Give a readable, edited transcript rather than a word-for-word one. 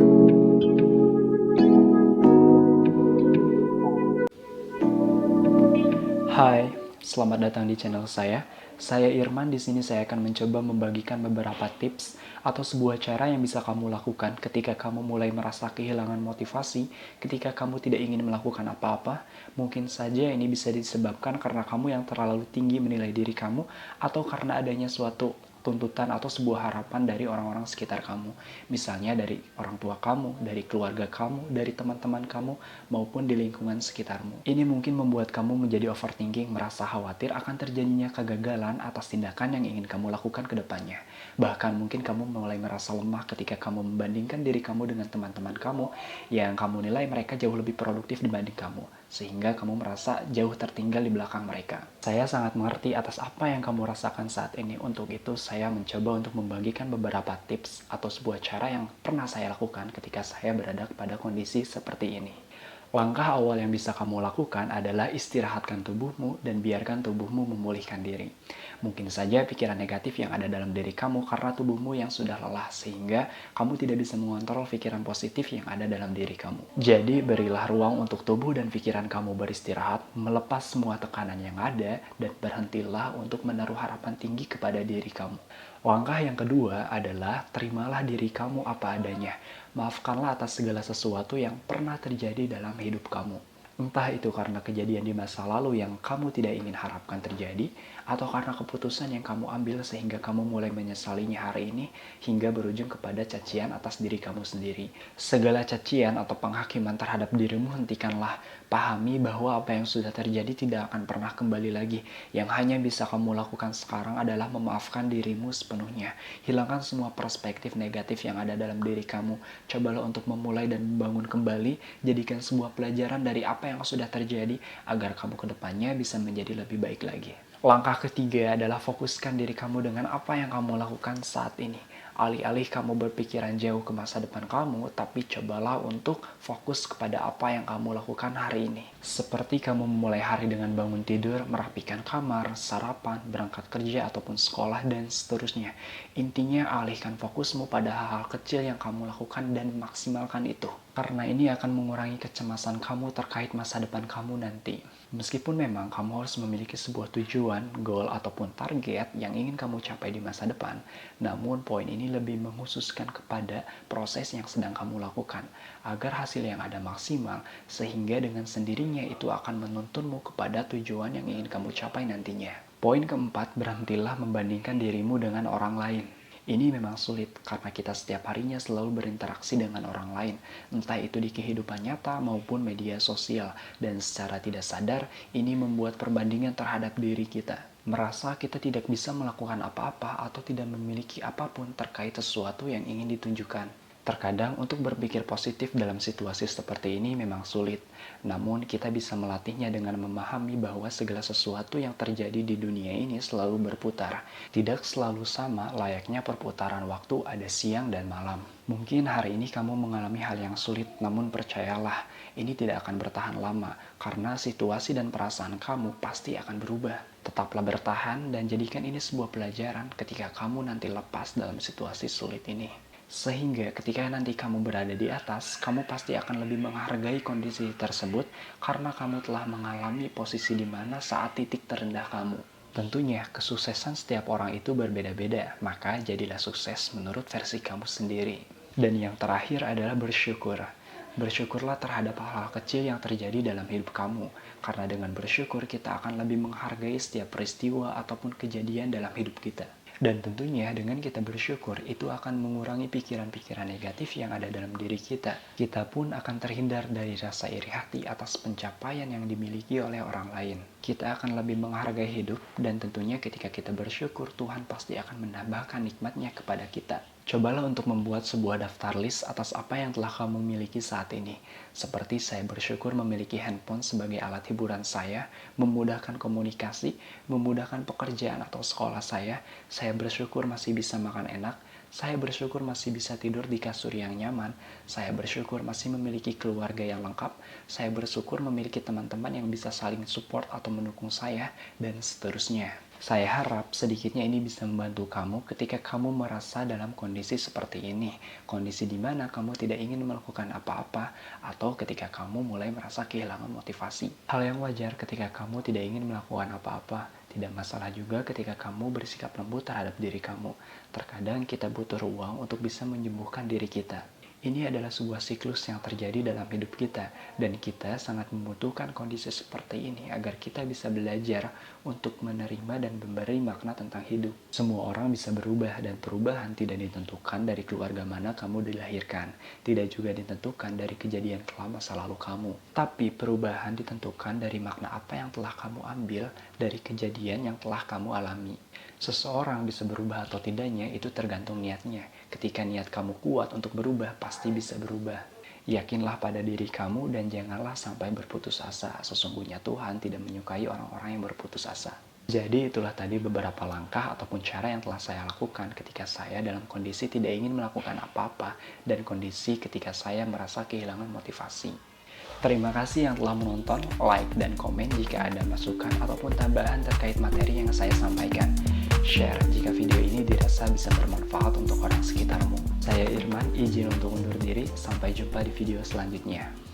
Hai, selamat datang di channel saya. Saya Irman. Di sini saya akan mencoba membagikan beberapa tips atau sebuah cara yang bisa kamu lakukan ketika kamu mulai merasa kehilangan motivasi, ketika kamu tidak ingin melakukan apa-apa. Mungkin saja ini bisa disebabkan karena kamu yang terlalu tinggi menilai diri kamu atau karena adanya suatu tuntutan atau sebuah harapan dari orang-orang sekitar kamu. Misalnya dari orang tua kamu, dari keluarga kamu, dari teman-teman kamu, maupun di lingkungan sekitarmu. Ini mungkin membuat kamu menjadi overthinking, merasa khawatir akan terjadinya kegagalan atas tindakan yang ingin kamu lakukan ke depannya. Bahkan mungkin kamu mulai merasa lemah ketika kamu membandingkan diri kamu dengan teman-teman kamu yang kamu nilai mereka jauh lebih produktif dibanding kamu, sehingga kamu merasa jauh tertinggal di belakang mereka. Saya sangat mengerti atas apa yang kamu rasakan saat ini. Untuk itu, saya mencoba untuk membagikan beberapa tips atau sebuah cara yang pernah saya lakukan ketika saya berada pada kondisi seperti ini. Langkah awal yang bisa kamu lakukan adalah istirahatkan tubuhmu dan biarkan tubuhmu memulihkan diri. Mungkin saja pikiran negatif yang ada dalam diri kamu karena tubuhmu yang sudah lelah, sehingga kamu tidak bisa mengontrol pikiran positif yang ada dalam diri kamu. Jadi berilah ruang untuk tubuh dan pikiran kamu beristirahat, melepas semua tekanan yang ada, dan berhentilah untuk menaruh harapan tinggi kepada diri kamu. Langkah yang kedua adalah terimalah diri kamu apa adanya. Maafkanlah atas segala sesuatu yang pernah terjadi dalam hidup kamu. Entah itu karena kejadian di masa lalu yang kamu tidak ingin harapkan terjadi, atau karena keputusan yang kamu ambil sehingga kamu mulai menyesalinya hari ini, hingga berujung kepada cacian atas diri kamu sendiri. Segala cacian atau penghakiman terhadap dirimu hentikanlah. Pahami bahwa apa yang sudah terjadi tidak akan pernah kembali lagi. Yang hanya bisa kamu lakukan sekarang adalah memaafkan dirimu sepenuhnya. Hilangkan semua perspektif negatif yang ada dalam diri kamu. Cobalah untuk memulai dan membangun kembali. Jadikan sebuah pelajaran dari apa yang sudah terjadi agar kamu ke depannya bisa menjadi lebih baik lagi. Langkah ketiga adalah fokuskan diri kamu dengan apa yang kamu lakukan saat ini. Alih-alih kamu berpikiran jauh ke masa depan kamu, tapi cobalah untuk fokus kepada apa yang kamu lakukan hari ini. Seperti kamu memulai hari dengan bangun tidur, merapikan kamar, sarapan, berangkat kerja ataupun sekolah, dan seterusnya. Intinya alihkan fokusmu pada hal-hal kecil yang kamu lakukan dan maksimalkan itu. Karena ini akan mengurangi kecemasan kamu terkait masa depan kamu nanti. Meskipun memang kamu harus memiliki sebuah tujuan, goal, ataupun target yang ingin kamu capai di masa depan, namun poin ini lebih menghususkan kepada proses yang sedang kamu lakukan, agar hasil yang ada maksimal, sehingga dengan sendirinya itu akan menuntunmu kepada tujuan yang ingin kamu capai nantinya. Poin keempat, berhentilah membandingkan dirimu dengan orang lain. Ini memang sulit karena kita setiap harinya selalu berinteraksi dengan orang lain, entah itu di kehidupan nyata maupun media sosial, dan secara tidak sadar ini membuat perbandingan terhadap diri kita. Merasa kita tidak bisa melakukan apa-apa atau tidak memiliki apapun terkait sesuatu yang ingin ditunjukkan. Terkadang untuk berpikir positif dalam situasi seperti ini memang sulit, namun kita bisa melatihnya dengan memahami bahwa segala sesuatu yang terjadi di dunia ini selalu berputar. Tidak selalu sama layaknya perputaran waktu ada siang dan malam. Mungkin hari ini kamu mengalami hal yang sulit, namun percayalah, ini tidak akan bertahan lama, karena situasi dan perasaan kamu pasti akan berubah. Tetaplah bertahan dan jadikan ini sebuah pelajaran ketika kamu nanti lepas dalam situasi sulit ini. Sehingga ketika nanti kamu berada di atas, kamu pasti akan lebih menghargai kondisi tersebut karena kamu telah mengalami posisi di mana saat titik terendah kamu. Tentunya, kesuksesan setiap orang itu berbeda-beda, maka jadilah sukses menurut versi kamu sendiri. Dan yang terakhir adalah bersyukur. Bersyukurlah terhadap hal-hal kecil yang terjadi dalam hidup kamu, karena dengan bersyukur kita akan lebih menghargai setiap peristiwa ataupun kejadian dalam hidup kita. Dan tentunya dengan kita bersyukur itu akan mengurangi pikiran-pikiran negatif yang ada dalam diri kita. Kita pun akan terhindar dari rasa iri hati atas pencapaian yang dimiliki oleh orang lain. Kita akan lebih menghargai hidup dan tentunya ketika kita bersyukur Tuhan pasti akan menambahkan nikmatnya kepada kita. Cobalah untuk membuat sebuah daftar list atas apa yang telah kamu miliki saat ini. Seperti saya bersyukur memiliki handphone sebagai alat hiburan saya, memudahkan komunikasi, memudahkan pekerjaan atau sekolah saya bersyukur masih bisa makan enak, saya bersyukur masih bisa tidur di kasur yang nyaman, saya bersyukur masih memiliki keluarga yang lengkap, saya bersyukur memiliki teman-teman yang bisa saling support atau mendukung saya, dan seterusnya. Saya harap sedikitnya ini bisa membantu kamu ketika kamu merasa dalam kondisi seperti ini. Kondisi di mana kamu tidak ingin melakukan apa-apa atau ketika kamu mulai merasa kehilangan motivasi. Hal yang wajar ketika kamu tidak ingin melakukan apa-apa. Tidak masalah juga ketika kamu bersikap lembut terhadap diri kamu. Terkadang kita butuh ruang untuk bisa menyembuhkan diri kita. Ini adalah sebuah siklus yang terjadi dalam hidup kita, dan kita sangat membutuhkan kondisi seperti ini agar kita bisa belajar untuk menerima dan memberi makna tentang hidup. Semua orang bisa berubah, dan perubahan tidak ditentukan dari keluarga mana kamu dilahirkan, tidak juga ditentukan dari kejadian kelam masa lalu kamu. Tapi perubahan ditentukan dari makna apa yang telah kamu ambil dari kejadian yang telah kamu alami. Seseorang bisa berubah atau tidaknya itu tergantung niatnya. Ketika niat kamu kuat untuk berubah, pasti bisa berubah. Yakinlah pada diri kamu dan janganlah sampai berputus asa. Sesungguhnya Tuhan tidak menyukai orang-orang yang berputus asa. Jadi itulah tadi beberapa langkah ataupun cara yang telah saya lakukan ketika saya dalam kondisi tidak ingin melakukan apa-apa dan kondisi ketika saya merasa kehilangan motivasi. Terima kasih yang telah menonton, like, dan komen jika ada masukan ataupun tambahan terkait materi yang saya sampaikan. Share jika video ini dirasa bisa bermanfaat untuk orang sekitarmu. Saya Irman, izin untuk undur diri. Sampai jumpa di video selanjutnya.